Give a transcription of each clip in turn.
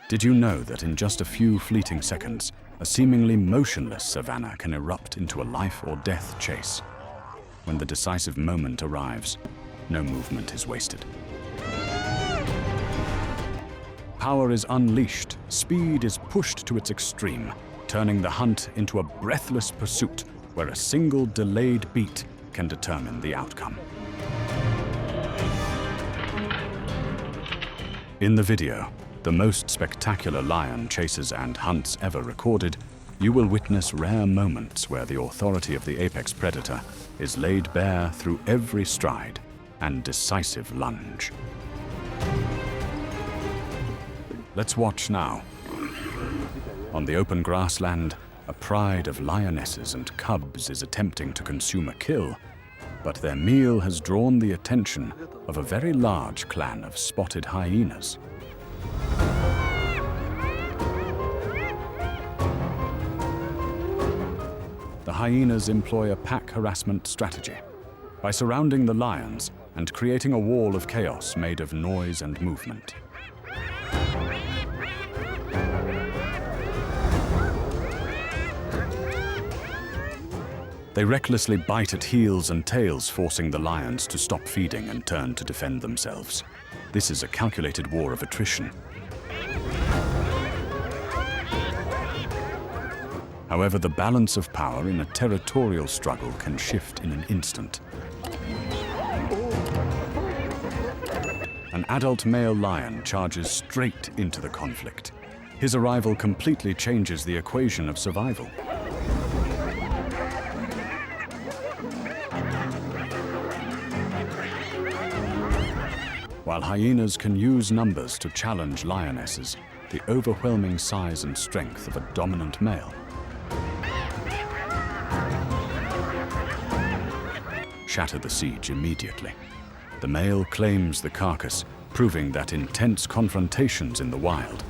Did you know that in just a few fleeting seconds, a seemingly motionless savanna can erupt into a life or death chase? When the decisive moment arrives, no movement is wasted. Power is unleashed, speed is pushed to its extreme, turning the hunt into a breathless pursuit where a single delayed beat can determine the outcome. In the video, the most spectacular lion chases and hunts ever recorded, you will witness rare moments where the authority of the apex predator is laid bare through every stride and decisive lunge. Let's watch now. On the open grassland, a pride of lionesses and cubs is attempting to consume a kill, but their meal has drawn the attention of a very large clan of spotted hyenas. The hyenas employ a pack harassment strategy by surrounding the lions and creating a wall of chaos made of noise and movement. They recklessly bite at heels and tails, forcing the lions to stop feeding and turn to defend themselves. This is a calculated war of attrition. However, the balance of power in a territorial struggle can shift in an instant. An adult male lion charges straight into the conflict. His arrival completely changes the equation of survival. While hyenas can use numbers to challenge lionesses, the overwhelming size and strength of a dominant male shatter the siege immediately. The male claims the carcass, proving that intense confrontations in the wild.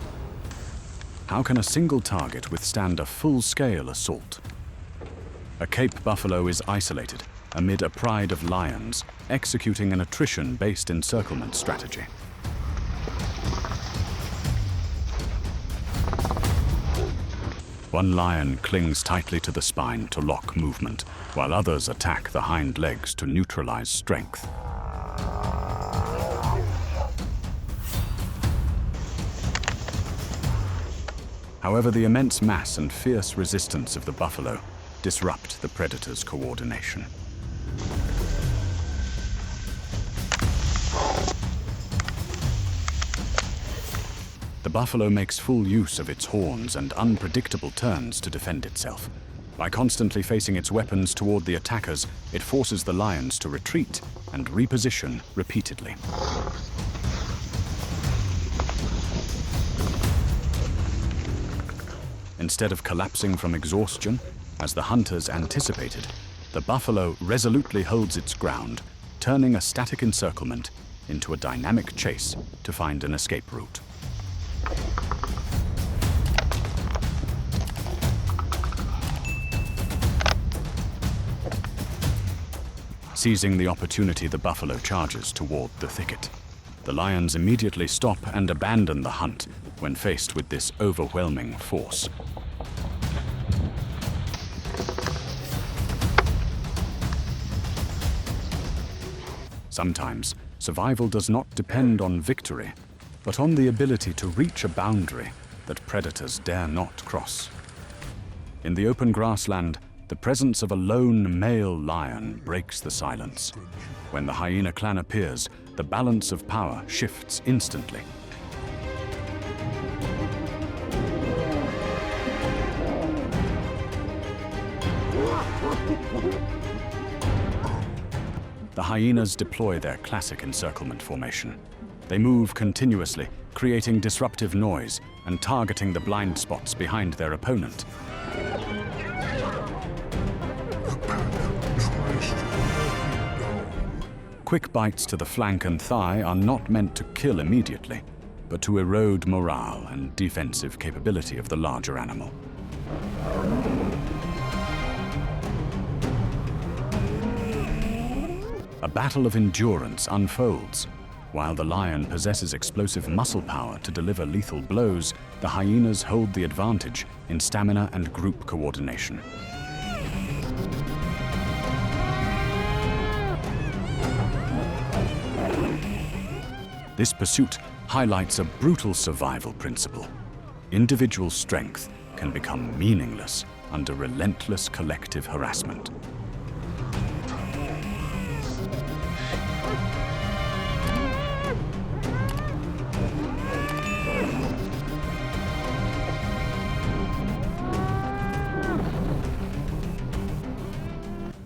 How can a single target withstand a full-scale assault? A Cape buffalo is isolated amid a pride of lions, executing an attrition-based encirclement strategy. One lion clings tightly to the spine to lock movement, while others attack the hind legs to neutralize strength. However, the immense mass and fierce resistance of the buffalo disrupt the predator's coordination. The buffalo makes full use of its horns and unpredictable turns to defend itself. By constantly facing its weapons toward the attackers, it forces the lions to retreat and reposition repeatedly. Instead of collapsing from exhaustion, as the hunters anticipated, the buffalo resolutely holds its ground, turning a static encirclement into a dynamic chase to find an escape route. Seizing the opportunity, the buffalo charges toward the thicket. The lions immediately stop and abandon the hunt when faced with this overwhelming force. Sometimes, survival does not depend on victory, but on the ability to reach a boundary that predators dare not cross. In the open grassland, the presence of a lone male lion breaks the silence. When the hyena clan appears, the balance of power shifts instantly. The hyenas deploy their classic encirclement formation. They move continuously, creating disruptive noise and targeting the blind spots behind their opponent. Quick bites to the flank and thigh are not meant to kill immediately, but to erode morale and defensive capability of the larger animal. A battle of endurance unfolds. While the lion possesses explosive muscle power to deliver lethal blows, the hyenas hold the advantage in stamina and group coordination. This pursuit highlights a brutal survival principle. Individual strength can become meaningless under relentless collective harassment.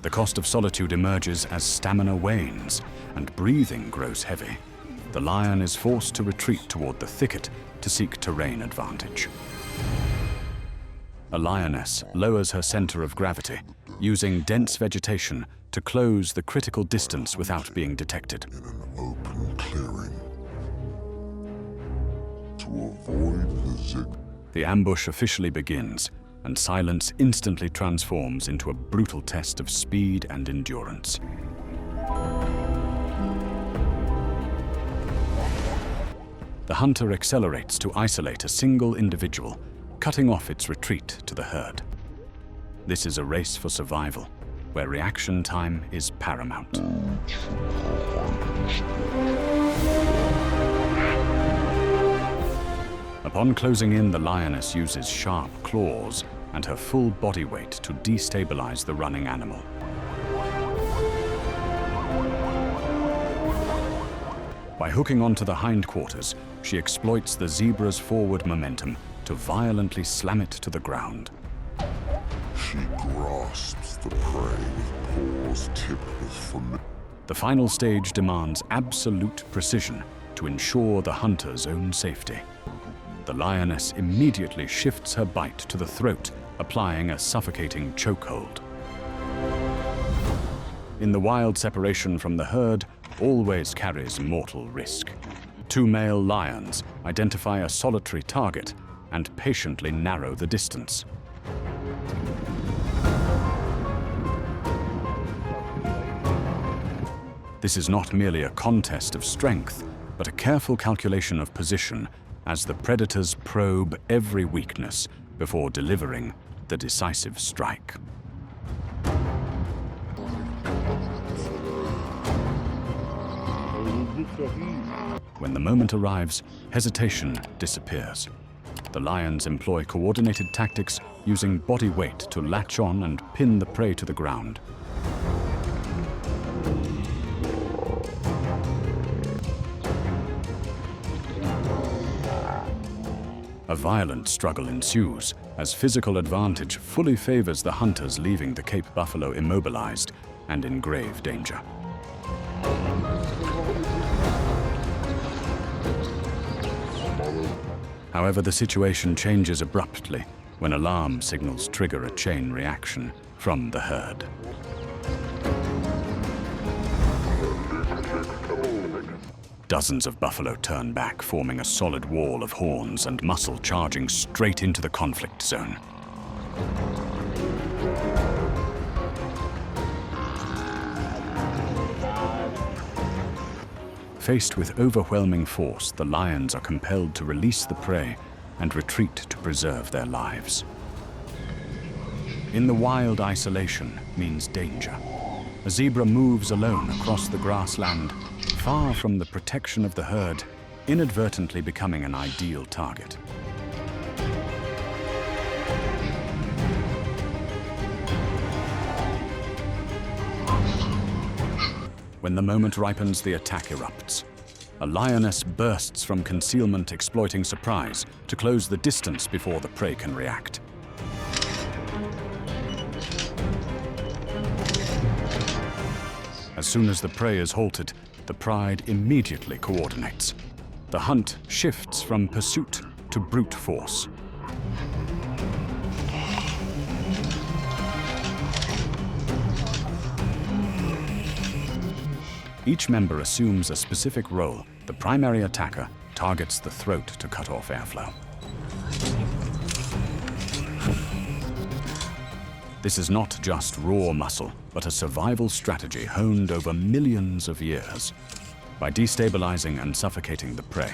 The cost of solitude emerges as stamina wanes and breathing grows heavy. The lion is forced to retreat toward the thicket to seek terrain advantage. A lioness lowers her center of gravity, using dense vegetation to close the critical distance without being detected. In an open clearing to avoid the zig. The ambush officially begins, and silence instantly transforms into a brutal test of speed and endurance. The hunter accelerates to isolate a single individual, cutting off its retreat to the herd. This is a race for survival, where reaction time is paramount. Upon closing in, the lioness uses sharp claws and her full body weight to destabilize the running animal. By hooking onto the hindquarters, she exploits the zebra's forward momentum to violently slam it to the ground. She grasps the prey with paws tipped with familiar. The final stage demands absolute precision to ensure the hunter's own safety. The lioness immediately shifts her bite to the throat, applying a suffocating chokehold. In the wild, separation from the herd always carries mortal risk. Two male lions identify a solitary target and patiently narrow the distance. This is not merely a contest of strength, but a careful calculation of position as the predators probe every weakness before delivering the decisive strike. When the moment arrives, hesitation disappears. The lions employ coordinated tactics, using body weight to latch on and pin the prey to the ground. A violent struggle ensues as physical advantage fully favors the hunters, leaving the Cape buffalo immobilized and in grave danger. However, the situation changes abruptly when alarm signals trigger a chain reaction from the herd. Dozens of buffalo turn back, forming a solid wall of horns and muscle charging straight into the conflict zone. Faced with overwhelming force, the lions are compelled to release the prey and retreat to preserve their lives. In the wild, isolation means danger. A zebra moves alone across the grassland, far from the protection of the herd, inadvertently becoming an ideal target. When the moment ripens, the attack erupts. A lioness bursts from concealment, exploiting surprise to close the distance before the prey can react. As soon as the prey is halted, the pride immediately coordinates. The hunt shifts from pursuit to brute force. Each member assumes a specific role. The primary attacker targets the throat to cut off airflow. This is not just raw muscle, but a survival strategy honed over millions of years. by destabilizing and suffocating the prey.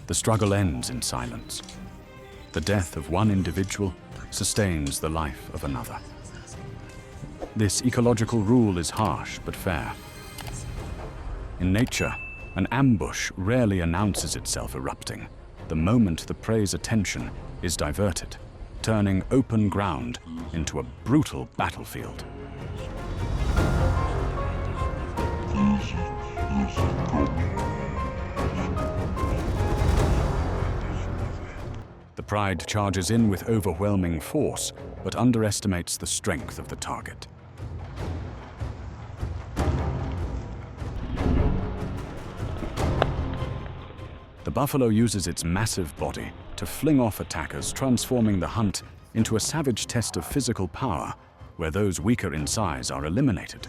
The struggle ends in silence. The death of one individual sustains the life of another. This ecological rule is harsh but fair. In nature, an ambush rarely announces itself erupting the moment the prey's attention is diverted, turning open ground into a brutal battlefield. The pride charges in with overwhelming force, but underestimates the strength of the target. The buffalo uses its massive body to fling off attackers, transforming the hunt into a savage test of physical power, where those weaker in size are eliminated.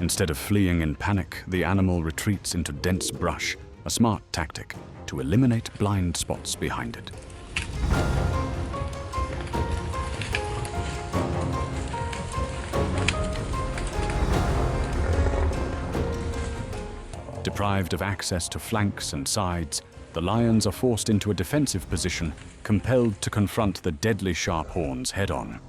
Instead of fleeing in panic, the animal retreats into dense brush, a smart tactic to eliminate blind spots behind it. Deprived of access to flanks and sides, the lions are forced into a defensive position, compelled to confront the deadly sharp horns head-on.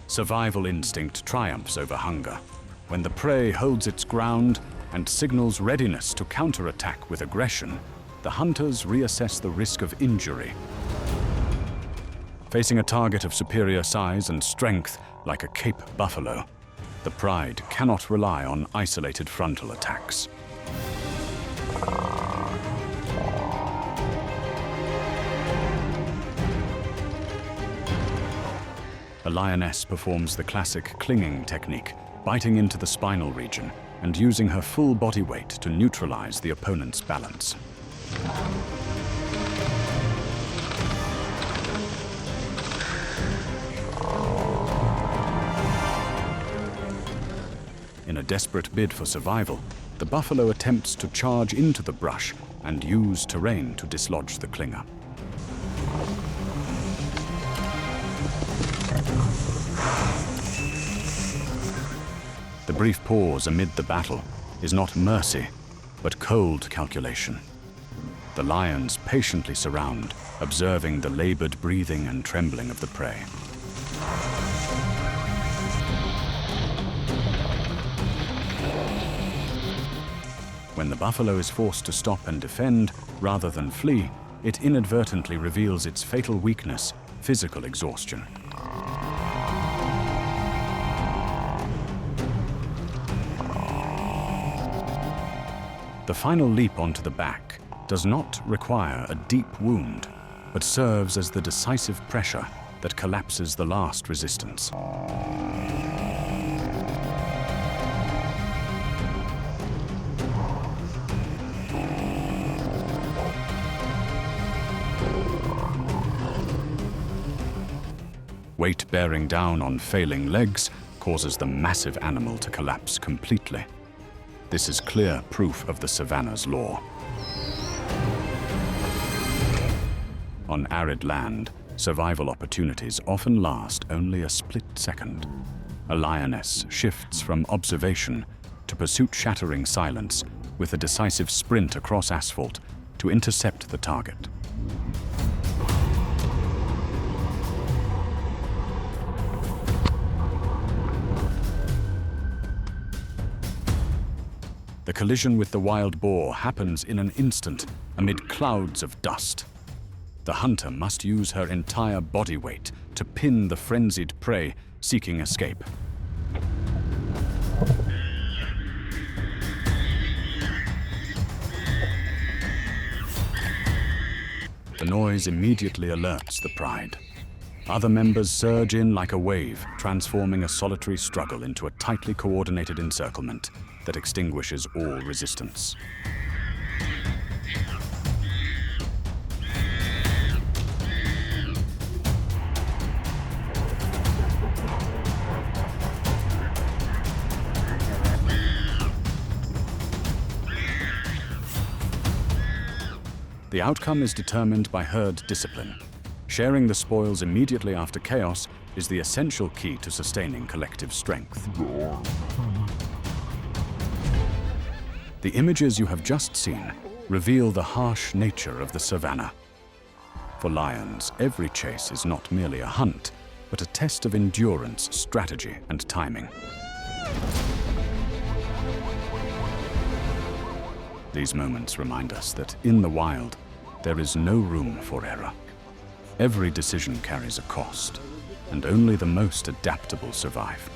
Survival instinct triumphs over hunger. When the prey holds its ground and signals readiness to counterattack with aggression, the hunters reassess the risk of injury. Facing a target of superior size and strength, like a Cape buffalo, the pride cannot rely on isolated frontal attacks. A lioness performs the classic clinging technique, biting into the spinal region and using her full body weight to neutralize the opponent's balance. In a desperate bid for survival, the buffalo attempts to charge into the brush and use terrain to dislodge the clinger. The brief pause amid the battle is not mercy, but cold calculation. The lions patiently surround, observing the labored breathing and trembling of the prey. When the buffalo is forced to stop and defend, rather than flee, it inadvertently reveals its fatal weakness, physical exhaustion. The final leap onto the back does not require a deep wound, but serves as the decisive pressure that collapses the last resistance. Weight bearing down on failing legs causes the massive animal to collapse completely. This is clear proof of the savanna's law. On arid land, survival opportunities often last only a split second. A lioness shifts from observation to pursuit-shattering silence with a decisive sprint across asphalt to intercept the target. The collision with the wild boar happens in an instant amid clouds of dust. The hunter must use her entire body weight to pin the frenzied prey seeking escape. The noise immediately alerts the pride. Other members surge in like a wave, transforming a solitary struggle into a tightly coordinated encirclement that extinguishes all resistance. The outcome is determined by herd discipline. Sharing the spoils immediately after chaos is the essential key to sustaining collective strength. The images you have just seen reveal the harsh nature of the savannah. For lions, every chase is not merely a hunt, but a test of endurance, strategy, and timing. These moments remind us that in the wild, there is no room for error. Every decision carries a cost, and only the most adaptable survive.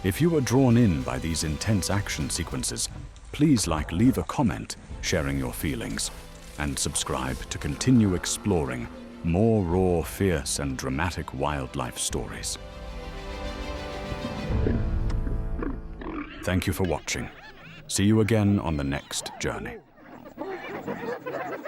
If you are drawn in by these intense action sequences, please leave a comment sharing your feelings, and subscribe to continue exploring more raw, fierce, and dramatic wildlife stories. Thank you for watching. See you again on the next journey.